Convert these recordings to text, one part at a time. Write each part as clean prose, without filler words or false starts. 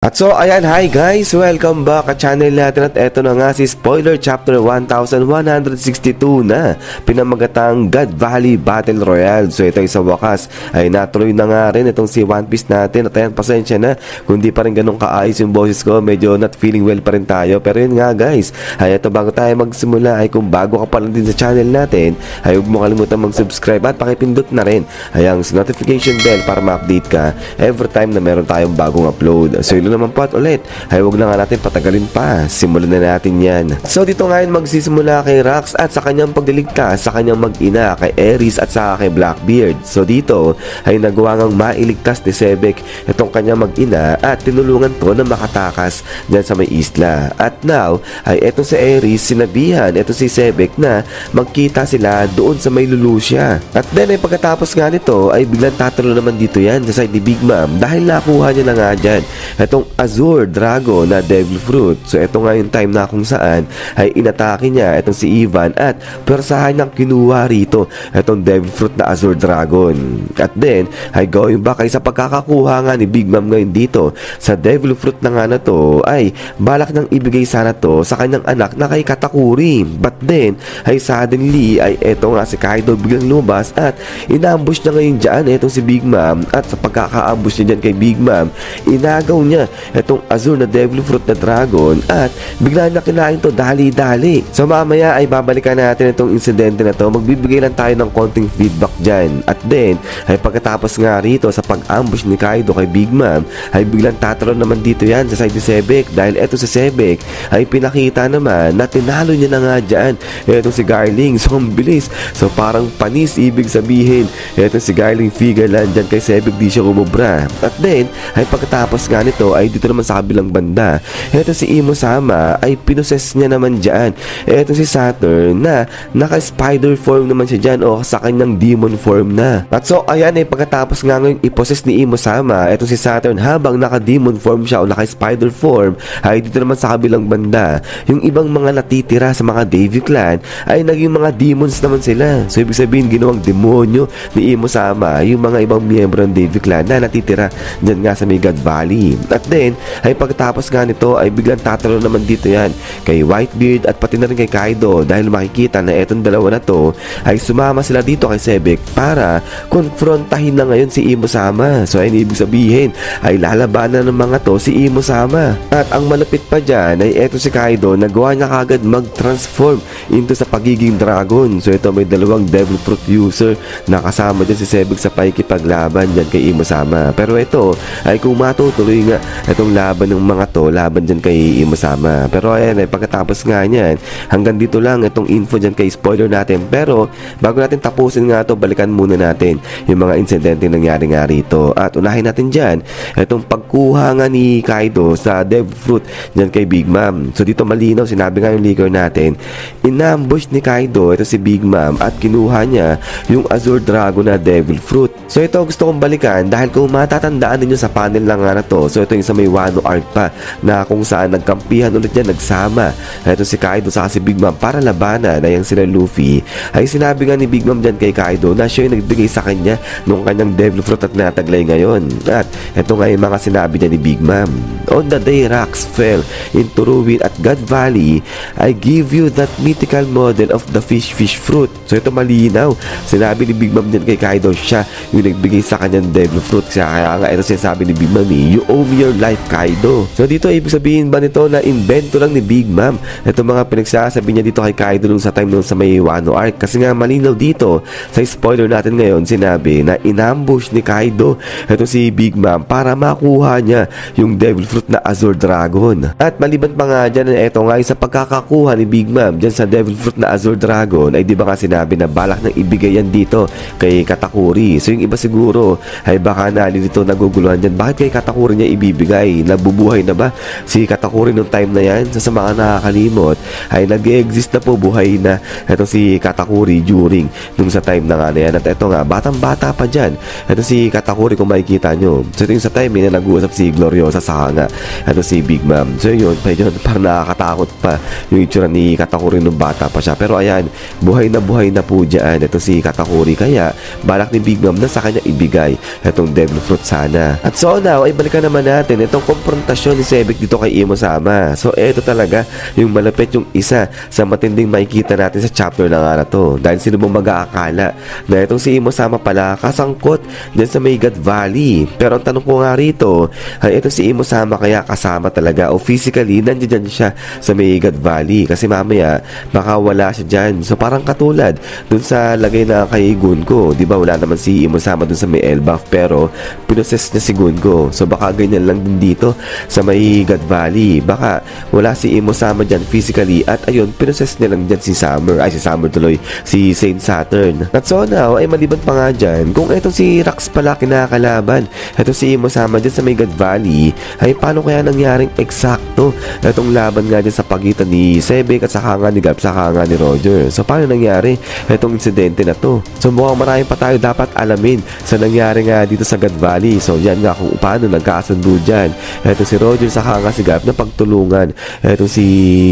At so ayan, hi guys, welcome back sa channel natin at eto na nga si Spoiler Chapter 1162 na pinamagatang God Valley Battle Royale. So ito ay sa wakas ay natuloy na nga rin itong si One Piece natin. At ayan, pasensya na kung di pa rin ganun kaayos yung boses ko, medyo not feeling well pa rin tayo. Pero yun nga guys, ay ito bago tayo magsimula ay kung bago ka pa lang din sa channel natin ay huwag mo kalimutan mag-subscribe at pakipindot na rin ay ang notification bell para ma-update ka every time na meron tayong bagong upload. So yun naman po at ulit ay huwag na nga natin patagalin pa, simulan na natin yan. So dito ngayon magsisimula kay Rax at sa kanyang pagliligtas sa kanyang mag-ina kay Aries at sa kay Blackbeard. So dito ay nagawa ngang mailigtas ni Sebek itong kanyang mag-ina at tinulungan to na makatakas dyan sa may isla. At now ay etong si Aries sinabihan etong si Sebek na magkita sila doon sa may Lulusya. At then ay pagkatapos nga nito ay biglang tatalo naman dito yan sa side ni Big Mom dahil nakuha niya na nga dyan itong Azure Dragon na Devil Fruit. So ito nga yung time na kung saan ay inatake niya itong si Ivan at persahan niyang kinuha rito itong Devil Fruit na Azure Dragon. At then ay going back ay sa pagkakakuha nga ni Big Mom ngayon dito sa Devil Fruit na nga na to ay balak nang ibigay sana to sa kanyang anak na kay Katakuri. But then ay suddenly ay eto nga si Kaido biglang lumabas at inambush na ngayon dyan itong si Big Mom. At sa pagkakaambush niya dyan kay Big Mom, inagaw niya itong Azure na Devil Fruit na Dragon at bigla na kinain to dali-dali. So mamaya ay babalikan natin itong insidente na to, magbibigay lang tayo ng konting feedback dyan. At then ay pagkatapos nga rito sa pag-ambush ni Kaido kay Big Mom ay biglang tatalon naman dito yan sa side ni Sebek dahil eto si Sebek ay pinakita naman na tinalo niya na nga dyan etong si Garling. So ang bilis, so parang panis ibig sabihin etong si Garling Figalan dyan kay Sebek di siya umubra. At then ay pagkatapos nga nito ay dito naman sa kabilang banda eto si Imo Sama ay pinoses niya naman dyan eto si Saturn na naka-spider form naman siya dyan o sa kanyang demon form na. At so ayan ay pagkatapos nga ngayon iposes ni Imo Sama eto si Saturn habang naka-demon form siya o naka-spider form ay dito naman sa kabilang banda yung ibang mga natitira sa mga Davy Clan ay naging mga demons naman sila. So ibig sabihin ginawang demonyo ni Imo Sama yung mga ibang miyembro ng Davy Clan na natitira dyan nga sa may God Valley. At then ay pagkatapos nga nito ay biglang tatalo naman dito yan kay Whitebeard at pati na rin kay Kaido dahil makikita na etong dalawa na to ay sumama sila dito kay Sebek para konfrontahin na ngayon si Imo Sama. So ay ibig sabihin ay lalabanan ng mga to si Imo Sama. At ang malapit pa dyan ay eto si Kaido nagawa niya kagad mag-transform into sa pagiging dragon. So ito may dalawang Devil Fruit user na kasama dyan si Sebek sa pakikipaglaban dyan kay Imo Sama. Pero ito ay kung matutuloy nga itong laban ng mga to, laban dyan kay Imo Sama. Pero ayan ay pagkatapos nga niyan, hanggang dito lang itong info dyan kay spoiler natin. Pero bago natin tapusin nga to, balikan muna natin yung mga insidente nangyari nga rito. At unahin natin dyan itong pagkuha nga ni Kaido sa Devil Fruit dyan kay Big Mom. So dito malinaw, sinabi nga yung leaker natin, inambush ni Kaido ito si Big Mom at kinuha niya yung Azure Dragon na Devil Fruit. So ito gusto kong balikan dahil kung matatandaan ninyo sa panel lang nga na to, so ito yung sa may Wano arc pa na kung saan nagkampihan ulit yan, nagsama ito si Kaido sa si Big Mom para labanan na yung sila Luffy. Ay sinabi nga ni Big Mom dyan kay Kaido na siya yung nagbigay sa kanya nung kanyang Devil Fruit at nataglay ngayon. At ito nga yung mga sinabi niya ni Big Mom: on the day Rax fell into ruin at God Valley, I give you that mythical model of the fish fruit. So ito malinaw, sinabi ni Big Mom dyan kay Kaido siya yung nagbigay sa kanyang Devil Fruit. Kaya nga ito sinasabi ni Big Mom, you owe me your life Kaido. So dito ibig sabihin ba nito na invento lang ni Big Mom ito mga pinagsasabi niya dito kay Kaido nung sa time nung sa may Wano arc? Kasi nga malinaw dito sa spoiler natin ngayon, sinabi na inambush ni Kaido ito si Big Mom para makuha niya yung Devil Fruit na Azure Dragon. At maliban pa nga dyan, ito nga sa pagkakakuha ni Big Mom dyan sa Devil Fruit na Azure Dragon ay di ba nga sinabi na balak nang ibigay yan dito kay Katakuri. So yung iba siguro ay baka nalilito naguguluhan dyan, bakit kay Katakuri niya ibibigay? Nabubuhay na ba si Katakuri nung time na yan? Sa mga nakakalimot ay nag-exist na po, buhay na ito si Katakuri during nung sa time na nga na yan. At ito nga, batang-bata pa dyan ito si Katakuri kung makikita nyo. So ito yung sa time na nag-uusap si Gloriosa sa nga Ito si Big Mom. So yun, medyo parang nakakatakot pa yung itsura ni Katakuri nung bata pa siya. Pero ayan, buhay na po dyan ito si Katakuri. Kaya balak ni Big Mom na sa kanya ibigay itong devil fruit sana. At so now, ay balikan naman natin itong konfrontasyon ni Sebek dito kay Imo-sama. So ito talaga yung malapit yung isa sa matinding makikita natin sa chapter na nga na to. Dahil sino bang mag-aakala na itong si Imo-sama pala kasangkot dyan sa may God Valley. Pero ang tanong ko nga rito ay itong si Imo-sama kaya kasama talaga o physically nandiyan siya sa may God Valley kasi mamaya baka wala siya dyan. So parang katulad dun sa lagay na kay Gunko, di ba wala naman si Imo-sama dun sa may Elbaf pero pinoses niya si Gunko. So baka ganyan lang din dito sa may God Valley. Baka wala si Imo-sama dyan physically at ayun, pinoses niya lang dyan si Summer. Ay, si Summer tuloy. Si Saint Saturn. At so now, ay maliban pa nga dyan, kung itong si Rax pala kinakalaban, ito si Imo-sama dyan sa may God Valley, ay paano kaya nangyaring eksakto itong laban nga dyan sa pagitan ni Sebek at saka nga ni Gab, saka nga ni Roger. So paano nangyari itong insidente na to? So mukhang marami pa tayo dapat alamin sa nangyari nga dito sa God Valley. So yan nga kung paano nagkasundo dyan. Ito si Roger saka nga si Gab na pagtulungan ito si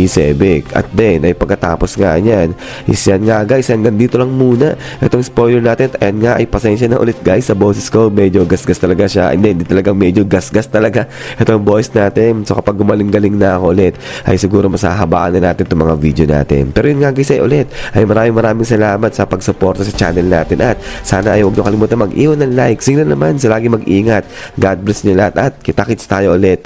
Sebek. At then ay pagkatapos nga yan is yan nga guys, hanggang dito lang muna itong spoiler natin. Ayan nga ay pasensya na ulit guys sa boses ko, medyo gasgas talaga siya. Hindi talagang medyo gasgas talaga itong voice natin. So kapag gumaling-galing na ako ulit ay siguro masahabaan na natin itong mga video natin. Pero yun nga guys ay ulit ay maraming salamat sa pagsuporta sa channel natin at sana ay huwag nyo kalimutan mag-iwan ng like. Sino naman sa lagi mag-ingat. God bless nyo lahat at kita-kits tayo ulit.